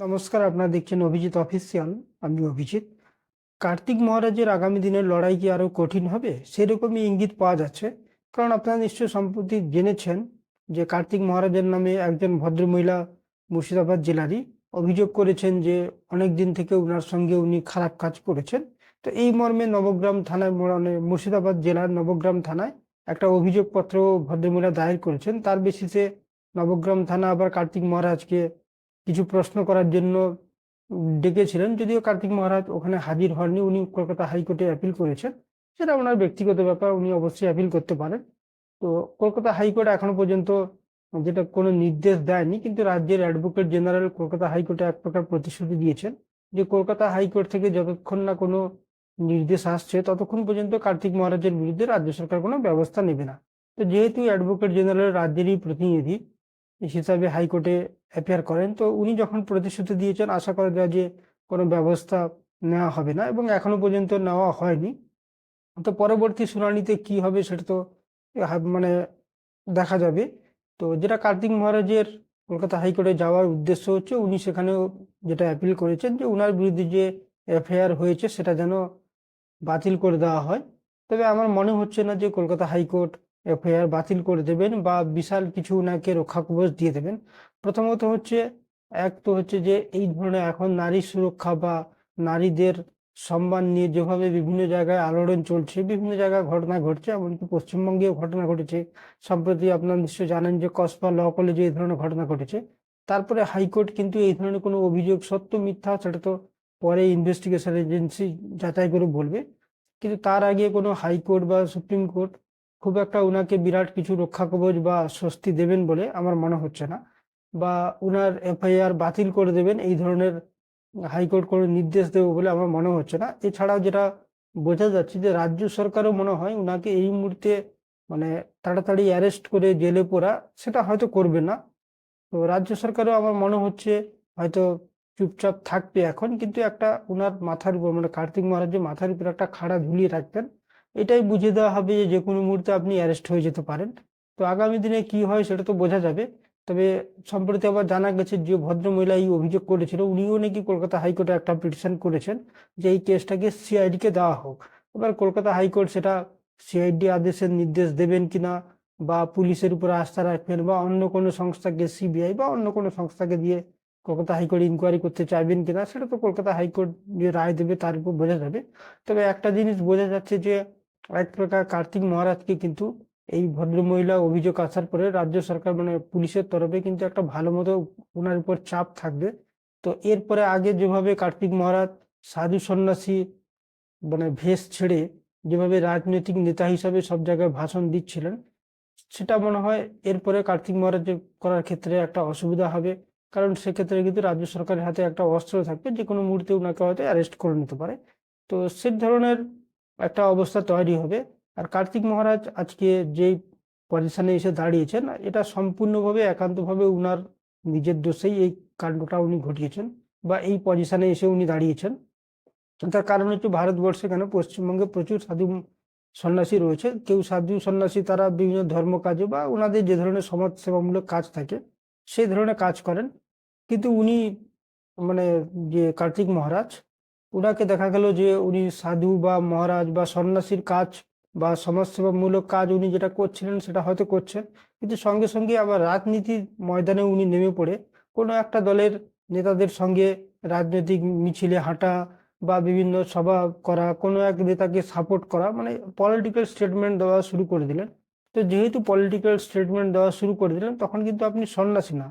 নমস্কার, আপনারা দেখছেন অভিজিৎ অফিসিয়াল। আমি অভিজিৎ। কার্তিক মহারাজের আগামী দিনের লড়াই কি আরো কঠিন হবে, সেরকমই ইঙ্গিত পাওয়া যাচ্ছে। কারণ আপনারা নিশ্চয়ই সম্প্রতি জেনেছেন যে কার্তিক মহারাজের নামে একজন ভদ্রমহিলা মুর্শিদাবাদ জেলারই অভিযোগ করেছেন যে অনেক দিন থেকে উনার সঙ্গে উনি খারাপ কাজ করেছেন। তো এই মর্মে নবগ্রাম থানায় মানে মুর্শিদাবাদ জেলার নবগ্রাম থানায় একটা অভিযোগপত্র ভদ্রমহিলা দায়ের করেছেন। তার বেসিসে নবগ্রাম থানা আবার কার্তিক মহারাজকে কিছু প্রশ্ন করার জন্য ডেকেছিলেন। যদিও কার্তিক মহারাজ ওখানে হাজির হননি, উনি কলকাতা হাইকোর্টে অ্যাপিল করেছেন। সেটা ওনার ব্যক্তিগত ব্যাপার, উনি অবশ্যই অ্যাপিল করতে পারেন। তো কলকাতা হাইকোর্ট এখনো পর্যন্ত যেটা কোনো নির্দেশ দেয়নি, কিন্তু রাজ্যের অ্যাডভোকেট জেনারেল কলকাতা হাইকোর্টে এক প্রকার প্রতিশ্রুতি দিয়েছেন যে কলকাতা হাইকোর্ট থেকে যতক্ষণ না কোনো নির্দেশ আসছে ততক্ষণ পর্যন্ত কার্তিক মহারাজের বিরুদ্ধে রাজ্য সরকার কোনো ব্যবস্থা নেবে না। তো যেহেতু অ্যাডভোকেট জেনারেল রাজ্যেরই প্রতিনিধি হিসাবে হাইকোর্টে অ্যাপিয়ার করেন, তো উনি যখন প্রতিশ্রুতি দিয়েছেন, আশা করা যায় যে কোনো ব্যবস্থা নেওয়া হবে না, এবং এখনো পর্যন্ত নেওয়া হয়নি। তো পরবর্তী শুনানিতে কি হবে সেটা তো মানে দেখা যাবে। তো যেটা কার্তিক মহারাজের কলকাতা হাইকোর্টে যাওয়ার উদ্দেশ্য হচ্ছে, উনি সেখানেও যেটা অ্যাপিল করেছেন যে উনার বিরুদ্ধে যে এফআইআর হয়েছে সেটা যেন বাতিল করে দেওয়া হয়। তবে আমার মনে হচ্ছে না যে কলকাতা হাইকোর্ট এফআইআর বাতিল করে দেবেন বা বিশাল কিছু ওনাকে রক্ষা কবচ দিয়ে দেবেন। প্রথমত হচ্ছে, এক তো হচ্ছে যে এই ধরনের এখন নারী সুরক্ষা বা নারীদের সম্মান নিয়ে যেভাবে বিভিন্ন জায়গায় আলোড়ন চলছে, বিভিন্ন জায়গায় ঘটনা ঘটছে, এমনকি পশ্চিমবঙ্গেও ঘটনা ঘটেছে। সম্প্রতি আপনারা নিশ্চয়ই জানেন যে কসবা ল কলেজে এই ধরনের ঘটনা ঘটেছে। তারপরে হাইকোর্ট কিন্তু এই ধরনের কোনো অভিযোগ সত্য মিথ্যা সেটা তো পরে ইনভেস্টিগেশন এজেন্সি যাচাই করে বলবে। কিন্তু তার আগে কোনো হাইকোর্ট বা সুপ্রিম কোর্ট খুব একটা উনাকে বিরাট কিছু রক্ষা কবচ বা স্বস্তি দেবেন বলে আমার মনে হচ্ছে না, বা উনার এফআইআর বাতিল করে দেবেন এই ধরনের হাইকোর্ট কোনো নির্দেশ দেবে বলে আমার মনে হচ্ছে না। এছাড়াও যেটা বোঝা যাচ্ছে যে রাজ্য সরকারও মনে হয় উনাকে এই মুহূর্তে মানে তাড়াতাড়ি অ্যারেস্ট করে জেলে পোরা সেটা হয়তো করবে না। তো রাজ্য সরকারও আমার মনে হচ্ছে হয়তো চুপচাপ থাকবে এখন, কিন্তু একটা উনার মাথার উপর মানে কার্তিক মহারাজের মাথার উপর একটা খাড়া ঝুলিয়ে রাখবেন। এটাই বুঝিয়ে দেওয়া হবে যে কোনো মুহূর্তে আপনি অ্যারেস্ট হয়ে যেতে পারেন। তো আগামী দিনে কি হয় সেটা তো বোঝা যাবে। তবে সম্প্রতি আবার জানা গেছে যে ভদ্রমহিলা এই অভিযোগ করেছিল, উনিও নাকি কলকাতা হাইকোর্টে একটা পিটিশন করেছেন যে এই কেসটাকে সিআইডি কে দেওয়া হোক। এবার কলকাতা হাইকোর্ট সেটা সিআইডি আদেশের নির্দেশ দেবেন কিনা, বা পুলিশের উপর আস্থা রাখবেন, বা অন্য কোনো সংস্থাকে সিবিআই বা অন্য কোনো সংস্থাকে দিয়ে কলকাতা হাইকোর্ট ইনকোয়ারি করতে চাইবেন কিনা, সেটা তো কলকাতা হাইকোর্ট যে রায় দেবে তার উপর বোঝা যাবে। তবে একটা জিনিস বোঝা যাচ্ছে যে এক প্রকার কার্তিক মহারাজকে কিন্তু এই ভদ্রমহিলা অভিযোগ আসার পরে রাজ্য সরকার মানে পুলিশের তরফে কিন্তু একটা ভালো মতো ওনার উপর চাপ থাকবে। তো এরপরে আগে যেভাবে কার্তিক মহারাজ সাধু সন্ন্যাসী মানে ভেষ ছেড়ে যেভাবে রাজনৈতিক নেতা হিসাবে সব জায়গায় ভাষণ দিচ্ছিলেন, সেটা মনে হয় এরপরে কার্তিক মহারাজের করার ক্ষেত্রে একটা অসুবিধা হবে। কারণ সেক্ষেত্রে কিন্তু রাজ্য সরকারের হাতে একটা অস্ত্র থাকবে, যে কোনো মুহূর্তে ওনাকে হয়তো অ্যারেস্ট করে নিতে পারে। তো সে ধরনের একটা অবস্থা তৈরি হবে। আর কার্তিক মহারাজ আজকে যেই পজিশনে এসে দাঁড়িয়েছেন, এটা সম্পূর্ণভাবে একান্তভাবে উনার নিজের দোষেই এই কাণ্ডটা উনি ঘটিয়েছেন, বা এই পজিশনে এসে উনি দাঁড়িয়েছেন। তার কারণ হচ্ছে ভারতবর্ষে কেন পশ্চিমবঙ্গে প্রচুর সাধু সন্ন্যাসী রয়েছে। কেউ সাধু সন্ন্যাসী তারা বিভিন্ন ধর্ম কাজে বা ওনাদের যে ধরনের সমাজ সেবামূলক কাজ থাকে সেই ধরনের কাজ করেন। কিন্তু উনি মানে যে কার্তিক মহারাজ, ওনাকে দেখা গেল যে উনি সাধু বা মহারাজ বা সন্ন্যাসীর কাজ বা সমাজসেবামূলক কাজ উনি যেটা করছিলেন সেটা হয়তো করছেন, কিন্তু সঙ্গে সঙ্গে আবার রাজনীতির ময়দানে উনি নেমে পড়ে কোনো একটা দলের নেতাদের সঙ্গে রাজনৈতিক মিছিলে হাঁটা বা বিভিন্ন সভা করা, কোনো এক নেতাকে সাপোর্ট করা, মানে পলিটিক্যাল স্টেটমেন্ট দেওয়া শুরু করে দিলেন। তো যেহেতু পলিটিক্যাল স্টেটমেন্ট দেওয়া শুরু করে দিলেন, তখন কিন্তু আপনি সন্ন্যাসী না,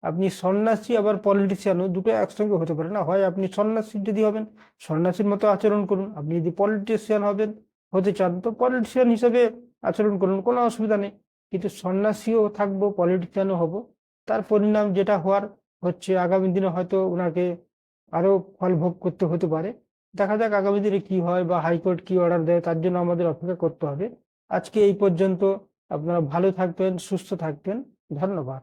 আপনি সন্ন্যাসী আবার পলিটিশিয়ানও দুটো একসঙ্গে হতে পারে না। হয় আপনি সন্ন্যাসী যদি হবেন সন্ন্যাসীর মতো আচরণ করুন, আপনি যদি পলিটিশিয়ান হবেন হতে চান তো পলিটিশিয়ান হিসেবে আচরণ করুন, কোনো অসুবিধা নেই। কিন্তু সন্ন্যাসীও থাকবো পলিটিশিয়ানও হব, তার পরিণাম যেটা হওয়ার হচ্ছে আগামী দিনে হয়তো ওনাকে আরো ফল ভোগ করতে হতে পারে। দেখা যাক আগামী দিনে কি হয় বা হাইকোর্ট কি অর্ডার দেয়, তার জন্য আমাদের অপেক্ষা করতে হবে। আজকে এই পর্যন্ত। আপনারা ভালো থাকবেন, সুস্থ থাকবেন। ধন্যবাদ।